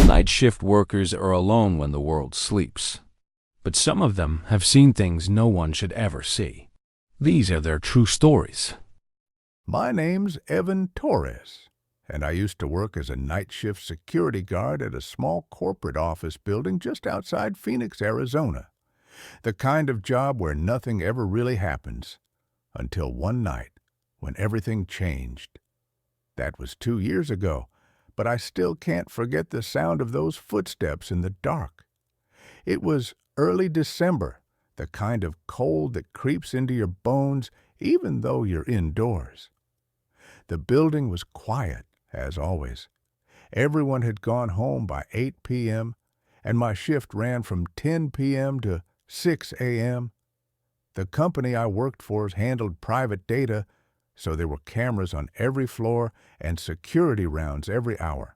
Night shift workers are alone when the world sleeps. But some of them have seen things no one should ever see. These are their true stories. My name's Evan Torres, and I used to work as a night shift security guard at a small corporate office building just outside Phoenix, Arizona. The kind of job where nothing ever really happens, until one night when everything changed. That was 2 years ago, but I still can't forget the sound of those footsteps in the dark. It was early December, the kind of cold that creeps into your bones even though you're indoors. The building was quiet, as always. Everyone had gone home by 8 p.m., and my shift ran from 10 p.m. to 6 a.m. The company I worked for handled private data, so there were cameras on every floor and security rounds every hour.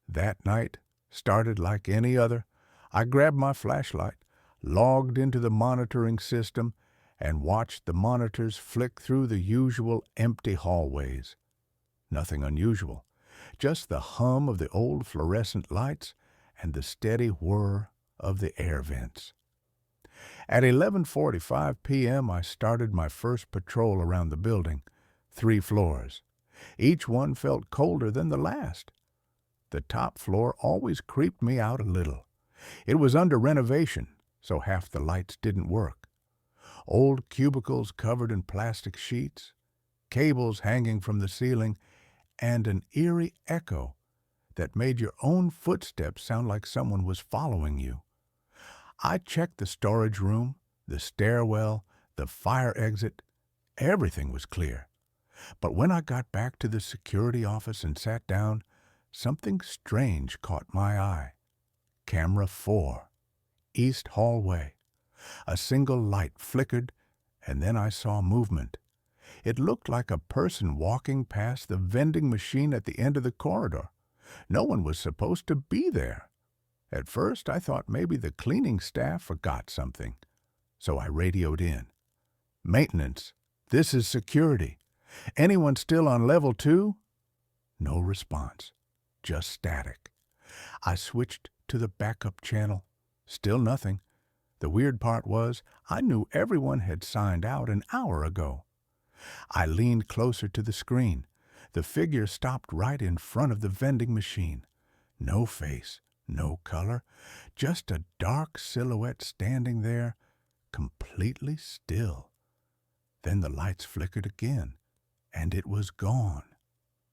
That night started like any other. I grabbed my flashlight, logged into the monitoring system, and watched the monitors flick through the usual empty hallways. Nothing unusual, just the hum of the old fluorescent lights and the steady whir of the air vents. At 11:45 p.m., I started my first patrol around the building, 3 floors. Each one felt colder than the last. The top floor always creeped me out a little. It was under renovation, so half the lights didn't work. Old cubicles covered in plastic sheets, cables hanging from the ceiling, and an eerie echo that made your own footsteps sound like someone was following you. I checked the storage room, the stairwell, the fire exit. Everything was clear. But when I got back to the security office and sat down, something strange caught my eye. Camera 4, East Hallway. A single light flickered, and then I saw movement. It looked like a person walking past the vending machine at the end of the corridor. No one was supposed to be there. At first, I thought maybe the cleaning staff forgot something. So I radioed in. "Maintenance, this is security. Anyone still on level 2? No response, just static. I switched to the backup channel. Still nothing. The weird part was, I knew everyone had signed out an hour ago. I leaned closer to the screen. The figure stopped right in front of the vending machine. No face, no color, just a dark silhouette standing there, completely still. Then the lights flickered again, and it was gone,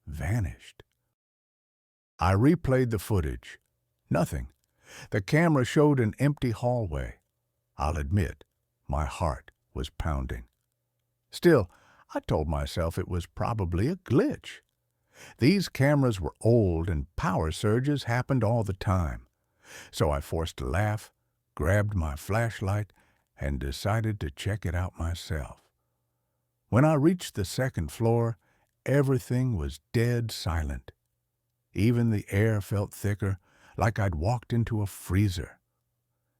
vanished. I replayed the footage. Nothing. The camera showed an empty hallway. I'll admit, my heart was pounding. Still, I told myself it was probably a glitch. These cameras were old and power surges happened all the time. So I forced a laugh, grabbed my flashlight, and decided to check it out myself. When I reached the second floor, everything was dead silent. Even the air felt thicker, like I'd walked into a freezer.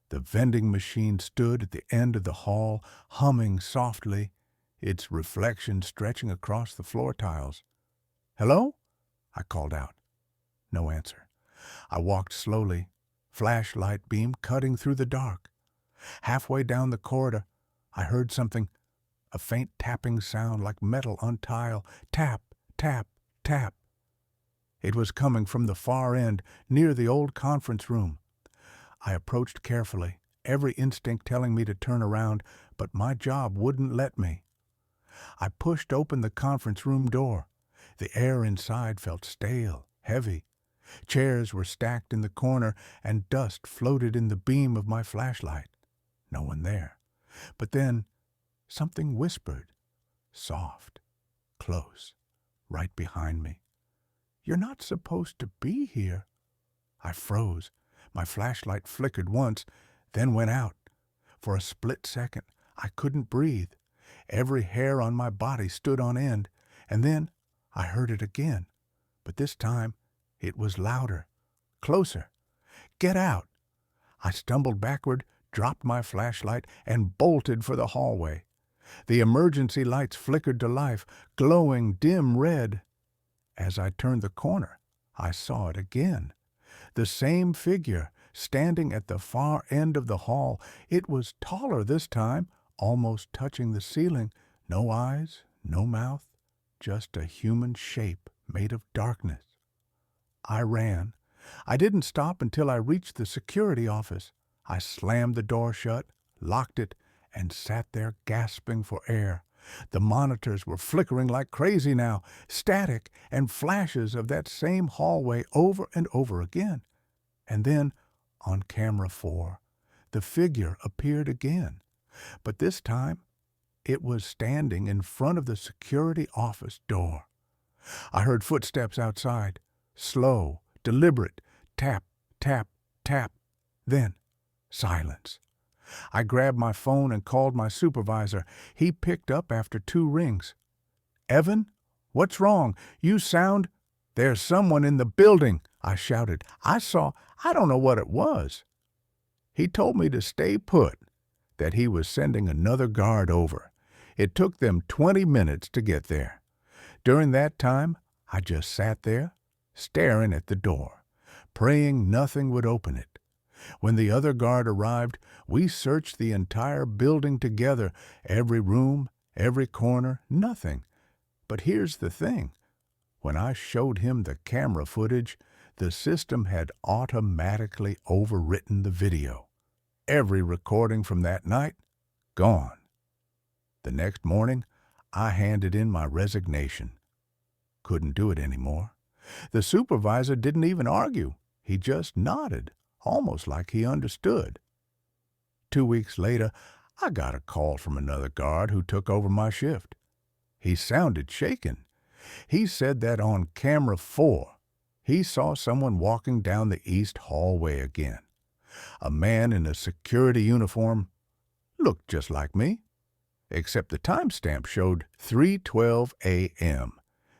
The vending machine stood at the end of the hall, humming softly, its reflection stretching across the floor tiles. "Hello?" I called out. No answer. I walked slowly, flashlight beam cutting through the dark. Halfway down the corridor, I heard something, a faint tapping sound like metal on tile. Tap, tap, tap. It was coming from the far end, near the old conference room. I approached carefully, every instinct telling me to turn around, but my job wouldn't let me. I pushed open the conference room door. The air inside felt stale, heavy. Chairs were stacked in the corner, and dust floated in the beam of my flashlight. No one there. But then, something whispered, soft, close, right behind me. "You're not supposed to be here." I froze. My flashlight flickered once, then went out. For a split second, I couldn't breathe. Every hair on my body stood on end, and then I heard it again. But this time, it was louder, closer. "Get out!" I stumbled backward, dropped my flashlight, and bolted for the hallway. The emergency lights flickered to life, glowing dim red. As I turned the corner, I saw it again. The same figure, standing at the far end of the hall. It was taller this time, almost touching the ceiling. No eyes, no mouth, just a human shape made of darkness. I ran. I didn't stop until I reached the security office. I slammed the door shut, locked it, and sat there gasping for air. The monitors were flickering like crazy now, static and flashes of that same hallway over and over again. And then, on camera 4, the figure appeared again. But this time, it was standing in front of the security office door. I heard footsteps outside, slow, deliberate, tap, tap, tap. Then, silence. I grabbed my phone and called my supervisor. He picked up after 2 rings. "Evan, what's wrong? You sound—" "There's someone in the building," I shouted. I don't know what it was." He told me to stay put, that he was sending another guard over. It took them 20 minutes to get there. During that time, I just sat there, staring at the door, praying nothing would open it. When the other guard arrived, we searched the entire building together, every room, every corner, nothing. But here's the thing. When I showed him the camera footage, the system had automatically overwritten the video. Every recording from that night, gone. The next morning, I handed in my resignation. Couldn't do it anymore. The supervisor didn't even argue. He just nodded, almost like he understood. 2 weeks later, I got a call from another guard who took over my shift. He sounded shaken. He said that on camera 4, he saw someone walking down the east hallway again. A man in a security uniform, looked just like me, except the timestamp showed 3:12 a.m.,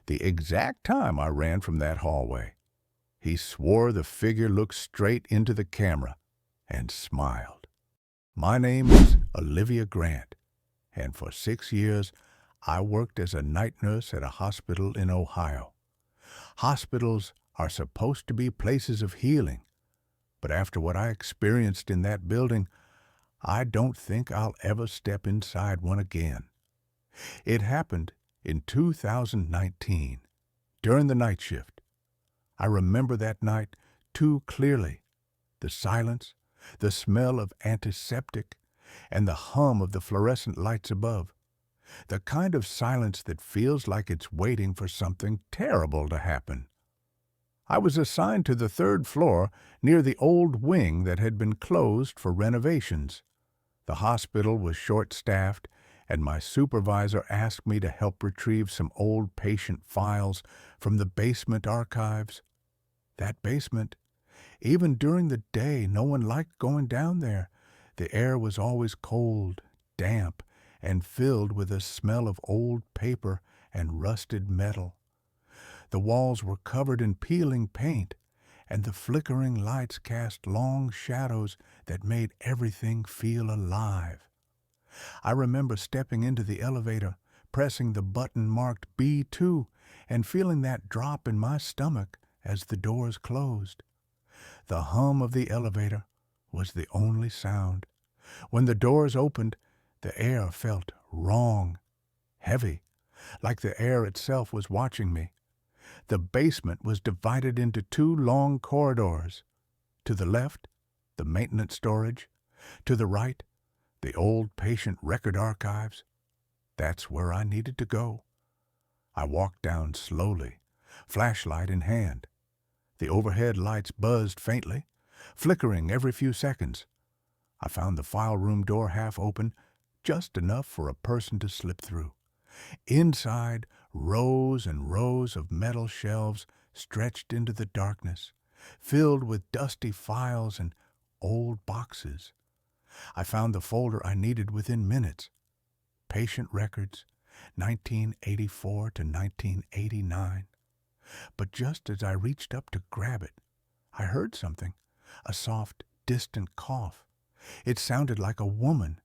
the exact time I ran from that hallway. He swore the figure looked straight into the camera and smiled. My name is Olivia Grant, and for 6 years I worked as a night nurse at a hospital in Ohio. Hospitals are supposed to be places of healing, but after what I experienced in that building, I don't think I'll ever step inside one again. It happened in 2019, during the night shift. I remember that night too clearly. The silence, the smell of antiseptic, and the hum of the fluorescent lights above. The kind of silence that feels like it's waiting for something terrible to happen. I was assigned to the 3rd floor near the old wing that had been closed for renovations. The hospital was short-staffed, and my supervisor asked me to help retrieve some old patient files from the basement archives. That basement, even during the day, no one liked going down there. The air was always cold, damp, and filled with a smell of old paper and rusted metal. The walls were covered in peeling paint, and the flickering lights cast long shadows that made everything feel alive. I remember stepping into the elevator, pressing the button marked B2, and feeling that drop in my stomach as the doors closed. The hum of the elevator was the only sound. When the doors opened, the air felt wrong, heavy, like the air itself was watching me. The basement was divided into 2 long corridors. To the left, the maintenance storage. To the right, the old patient record archives. That's where I needed to go. I walked down slowly, flashlight in hand. The overhead lights buzzed faintly, flickering every few seconds. I found the file room door half open, just enough for a person to slip through. Inside, rows and rows of metal shelves stretched into the darkness, filled with dusty files and old boxes. I found the folder I needed within minutes. Patient records, 1984 to 1989. But just as I reached up to grab it, I heard something, a soft, distant cough. It sounded like a woman.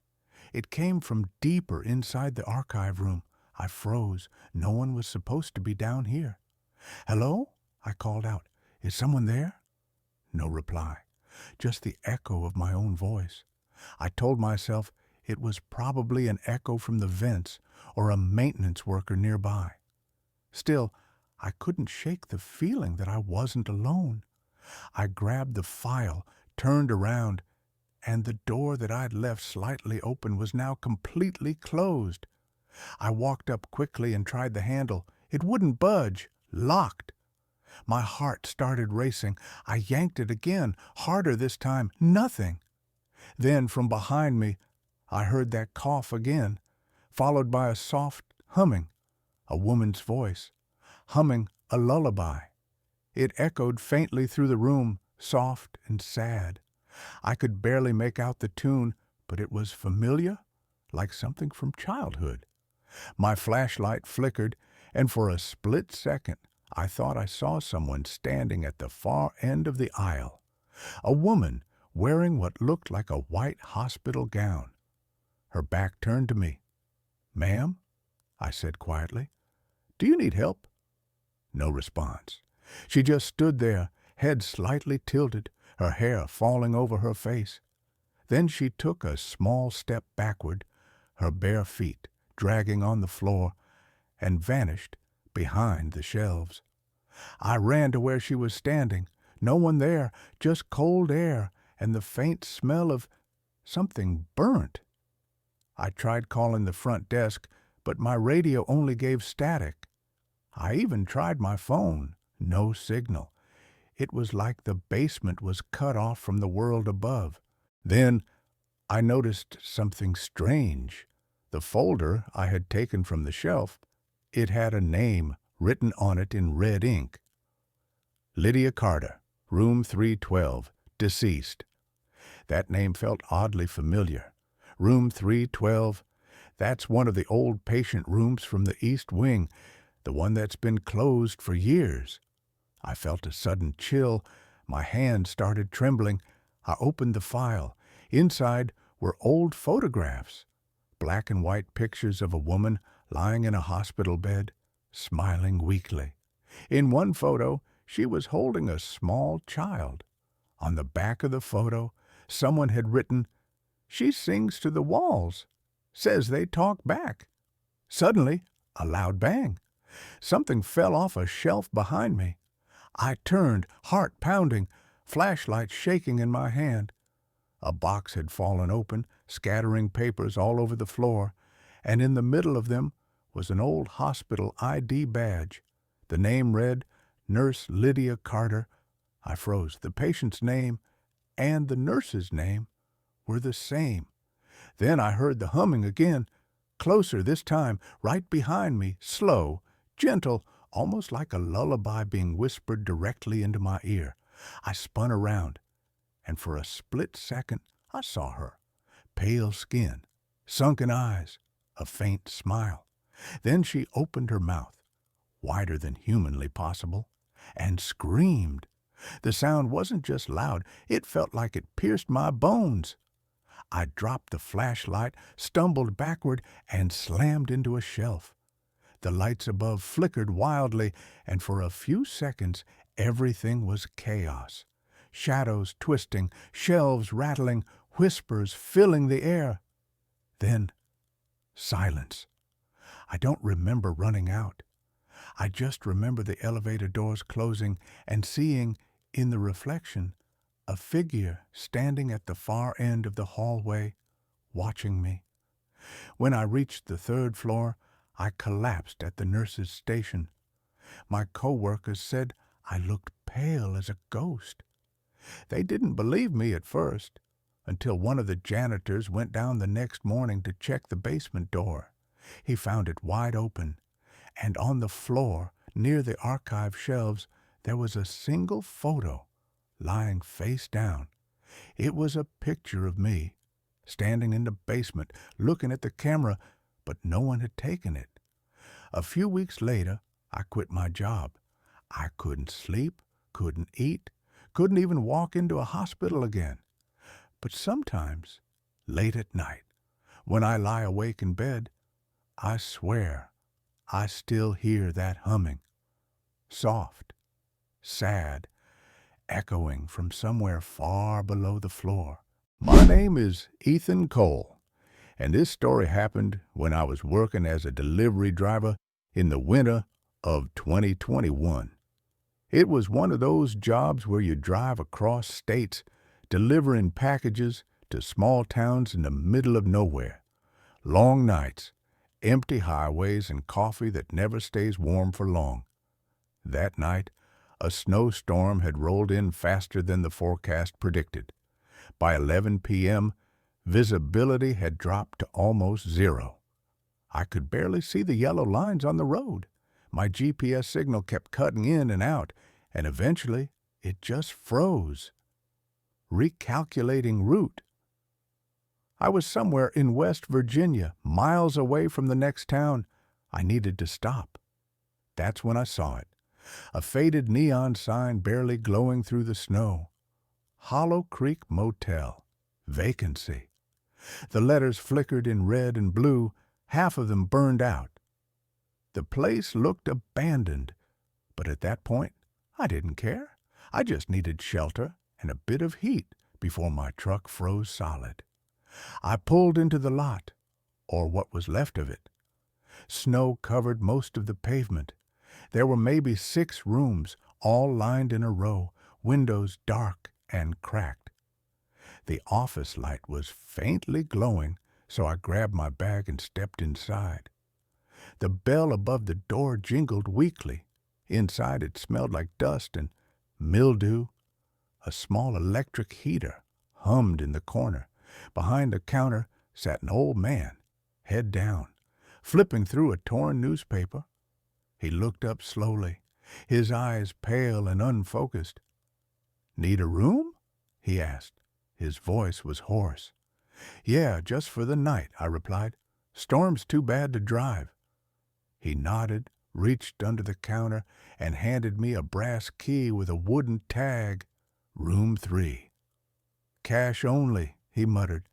It came from deeper inside the archive room. I froze. No one was supposed to be down here. "Hello?" I called out. "Is someone there?" No reply, just the echo of my own voice. I told myself it was probably an echo from the vents or a maintenance worker nearby. Still, I couldn't shake the feeling that I wasn't alone. I grabbed the file, turned around, and the door that I'd left slightly open was now completely closed. I walked up quickly and tried the handle. It wouldn't budge, locked. My heart started racing. I yanked it again, harder this time, nothing. Then from behind me, I heard that cough again, followed by a soft humming, a woman's voice, humming a lullaby. It echoed faintly through the room, soft and sad. I could barely make out the tune, but it was familiar, like something from childhood. My flashlight flickered, and for a split second, I thought I saw someone standing at the far end of the aisle. A woman wearing what looked like a white hospital gown. Her back turned to me. "Ma'am," I said quietly, "do you need help?" No response. She just stood there, head slightly tilted, her hair falling over her face. Then she took a small step backward, her bare feet dragging on the floor, and vanished behind the shelves. I ran to where she was standing. No one there, just cold air and the faint smell of something burnt. I tried calling the front desk, but my radio only gave static. I even tried my phone. No signal. It was like the basement was cut off from the world above. Then I noticed something strange. The folder I had taken from the shelf, it had a name written on it in red ink. Lydia Carter, room 312, deceased. That name felt oddly familiar. Room 312, that's one of the old patient rooms from the East Wing, the one that's been closed for years. I felt a sudden chill. My hand started trembling. I opened the file. Inside were old photographs, black and white pictures of a woman lying in a hospital bed, smiling weakly. In one photo, she was holding a small child. On the back of the photo, someone had written, "She sings to the walls, says they talk back." Suddenly, a loud bang. Something fell off a shelf behind me. I turned, heart pounding, flashlight shaking in my hand. A box had fallen open, scattering papers all over the floor, and in the middle of them was an old hospital ID badge. The name read, Nurse Lydia Carter. I froze. The patient's name and the nurse's name were the same. Then I heard the humming again, closer this time, right behind me, slow, gentle, almost like a lullaby being whispered directly into my ear. I spun around, and for a split second I saw her. Pale skin, sunken eyes, a faint smile. Then she opened her mouth, wider than humanly possible, and screamed. The sound wasn't just loud, it felt like it pierced my bones. I dropped the flashlight, stumbled backward, and slammed into a shelf. The lights above flickered wildly, and for a few seconds everything was chaos. Shadows twisting, shelves rattling, whispers filling the air. Then, silence. I don't remember running out. I just remember the elevator doors closing and seeing, in the reflection, a figure standing at the far end of the hallway, watching me. When I reached the third floor, I collapsed at the nurse's station. My co-workers said I looked pale as a ghost. They didn't believe me at first, until one of the janitors went down the next morning to check the basement door. He found it wide open, and on the floor, near the archive shelves, there was a single photo, lying face down. It was a picture of me, standing in the basement, looking at the camera, but no one had taken it. A few weeks later, I quit my job. I couldn't sleep, couldn't eat, couldn't even walk into a hospital again. But sometimes, late at night, when I lie awake in bed, I swear I still hear that humming. Soft, sad, echoing from somewhere far below the floor. My name is Ethan Cole, and this story happened when I was working as a delivery driver in the winter of 2021. It was one of those jobs where you drive across states, delivering packages to small towns in the middle of nowhere. Long nights, empty highways, and coffee that never stays warm for long. That night, a snowstorm had rolled in faster than the forecast predicted. By 11 p.m., visibility had dropped to almost zero. I could barely see the yellow lines on the road. My GPS signal kept cutting in and out, and eventually it just froze. Recalculating route. I was somewhere in West Virginia, miles away from the next town. I needed to stop. That's when I saw it. A faded neon sign barely glowing through the snow. Hollow Creek Motel. Vacancy. The letters flickered in red and blue, half of them burned out. The place looked abandoned, but at that point, I didn't care. I just needed shelter and a bit of heat before my truck froze solid. I pulled into the lot, or what was left of it. Snow covered most of the pavement. There were maybe 6 rooms, all lined in a row, windows dark and cracked. The office light was faintly glowing, so I grabbed my bag and stepped inside. The bell above the door jingled weakly. Inside it smelled like dust and mildew. A small electric heater hummed in the corner. Behind the counter sat an old man, head down, flipping through a torn newspaper. He looked up slowly, his eyes pale and unfocused. "Need a room?" he asked. His voice was hoarse. "Yeah, just for the night," I replied. "Storm's too bad to drive." He nodded, reached under the counter, and handed me a brass key with a wooden tag. Room 3. "Cash only," he muttered.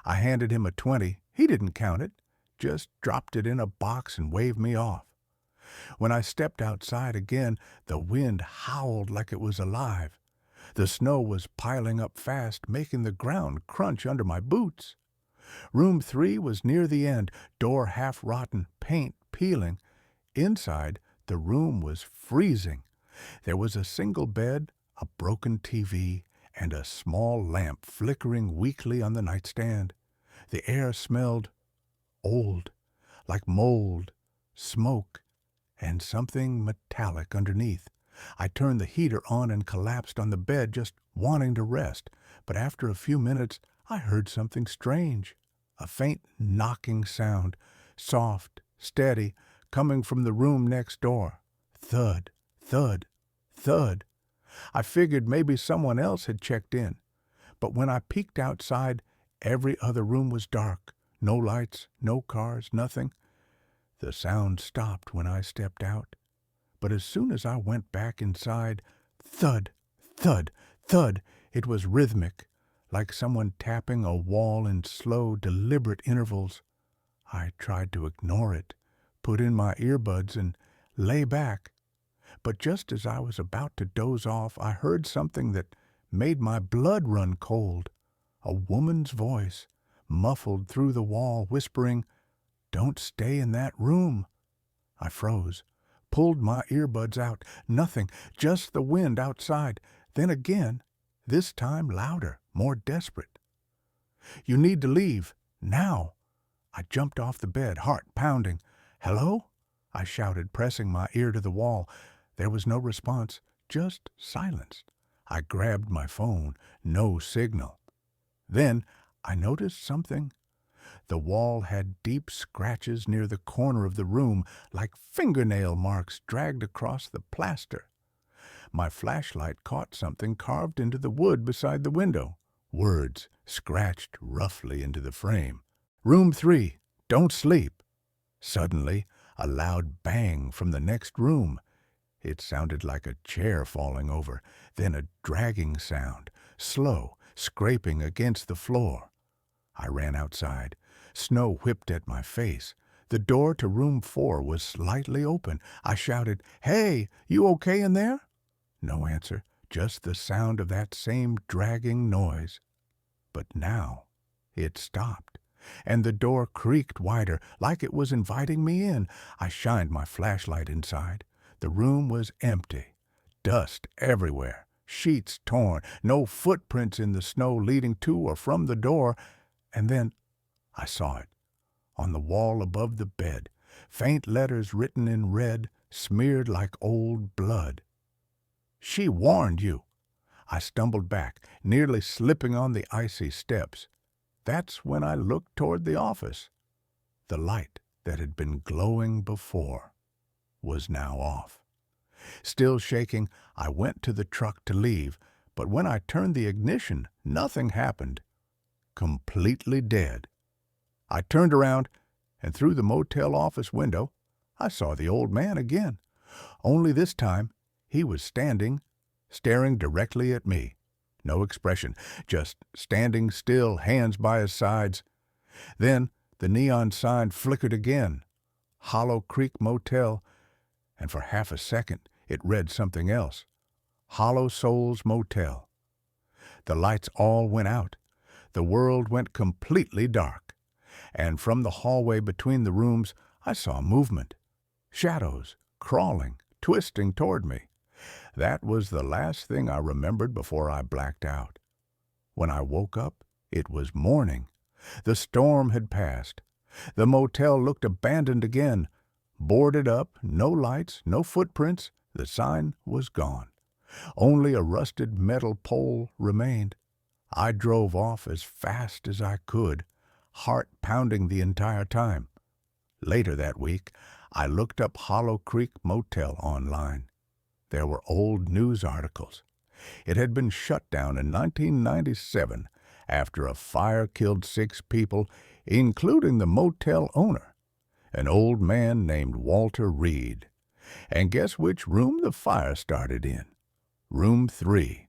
I handed him a 20. He didn't count it, just dropped it in a box and waved me off. When I stepped outside again, the wind howled like it was alive. The snow was piling up fast, making the ground crunch under my boots. Room 3 was near the end, door half rotten, paint peeling. Inside, the room was freezing. There was a single bed, a broken TV, and a small lamp flickering weakly on the nightstand. The air smelled old, like mold, smoke, and something metallic underneath. I turned the heater on and collapsed on the bed, just wanting to rest. But after a few minutes, I heard something strange. A faint knocking sound, soft, steady, coming from the room next door. Thud, thud, thud. I figured maybe someone else had checked in. But when I peeked outside, every other room was dark. No lights, no cars, nothing. The sound stopped when I stepped out. But as soon as I went back inside, thud, thud, thud. It was rhythmic, like someone tapping a wall in slow, deliberate intervals. I tried to ignore it, put in my earbuds, and lay back. But just as I was about to doze off, I heard something that made my blood run cold. A woman's voice, muffled through the wall, whispering, "Don't stay in that room." I froze, pulled my earbuds out. Nothing, just the wind outside. Then again, this time louder, more desperate. "You need to leave, now." I jumped off the bed, heart pounding. "Hello?" I shouted, pressing my ear to the wall. There was no response, just silence. I grabbed my phone, no signal. Then I noticed something. The wall had deep scratches near the corner of the room, like fingernail marks dragged across the plaster. My flashlight caught something carved into the wood beside the window. Words scratched roughly into the frame. "Room 3, don't sleep." Suddenly, a loud bang from the next room. It sounded like a chair falling over, then a dragging sound, slow, scraping against the floor. I ran outside. Snow whipped at my face. The door to room 4 was slightly open. I shouted, "Hey, you okay in there?" No answer, just the sound of that same dragging noise. But now it stopped, and the door creaked wider, like it was inviting me in. I shined my flashlight inside. The room was empty. Dust everywhere, sheets torn, no footprints in the snow leading to or from the door. And then I saw it, on the wall above the bed, faint letters written in red, smeared like old blood. "She warned you." I stumbled back, nearly slipping on the icy steps. That's when I looked toward the office. The light that had been glowing before was now off. Still shaking, I went to the truck to leave, but when I turned the ignition, nothing happened. Completely dead. I turned around, and through the motel office window, I saw the old man again. Only this time, he was standing, staring directly at me. No expression, just standing still, hands by his sides. Then the neon sign flickered again. Hollow Creek Motel, and for half a second it read something else. Hollow Souls Motel. The lights all went out. The world went completely dark. And from the hallway between the rooms, I saw movement. Shadows, crawling, twisting toward me. That was the last thing I remembered before I blacked out. When I woke up, it was morning. The storm had passed. The motel looked abandoned again. Boarded up, no lights, no footprints. The sign was gone. Only a rusted metal pole remained. I drove off as fast as I could, heart pounding the entire time. Later that week, I looked up Hollow Creek Motel online. There were old news articles. It had been shut down in 1997 after a fire killed 6 people, including the motel owner, an old man named Walter Reed. And guess which room the fire started in? Room 3.